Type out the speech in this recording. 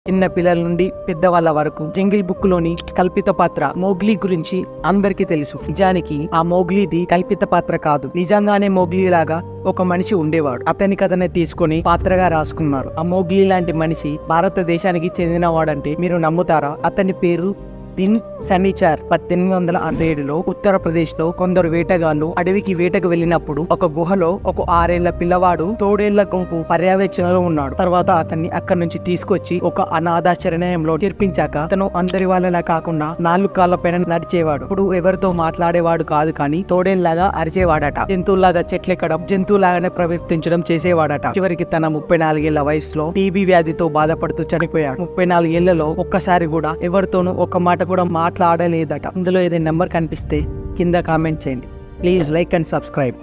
చిన్న పిల్లల నుండి పెద్దవాళ్ళ వరకు జంగిల్ బుక్ లోని కల్పిత పాత్ర మోగ్లీ గురించి అందరికీ తెలుసు. నిజానికి ఆ మోగ్లీది కల్పిత పాత్ర కాదు. నిజంగానే మోగ్లీ లాగా ఒక మనిషి ఉండేవాడు. అతని కథనే తీసుకొని పాత్రగా రాసుకున్నారు. ఆ మోగ్లీ లాంటి మనిషి భారతదేశానికి చెందినవాడంటే మీరు నమ్ముతారా? అతని పేరు దిన్ శనిచార్. 1867లో ఉత్తరప్రదేశ్ లో కొందరు వేటగాళ్లు అడవికి వేటకు వెళ్ళినప్పుడు ఒక గుహలో ఒక 6 ఏళ్ల పిల్లవాడు తోడేళ్ల గుంపు పర్యవేక్షణలో ఉన్నాడు. తర్వాత అతన్ని అక్కడి నుంచి తీసుకొచ్చి ఒక అనాథాశ్రయంలో చేర్పించాక అతను అందరి వాళ్ళలా కాకుండా 4 కాళ్ళ పైన నడిచేవాడు. ఇప్పుడు ఎవరితో మాట్లాడేవాడు కాదు, కానీ తోడేళ్లాగా అరిచేవాడట. జంతువులాగా చెట్లెక్కడం, జంతువులాగానే ప్రవర్తించడం చేసేవాడట. చివరికి తన 34 ఏళ్ల వయసులో టీబీ వ్యాధితో బాధపడుతూ చనిపోయాడు. 34 ఏళ్లలో ఒక్కసారి కూడా ఎవరితోనూ ఒక మాట కూడా మాట్లాడలేదట. ఇందులో ఏదైనా నెంబర్ కనిపిస్తే కింద కామెంట్ చేయండి. Please like and subscribe.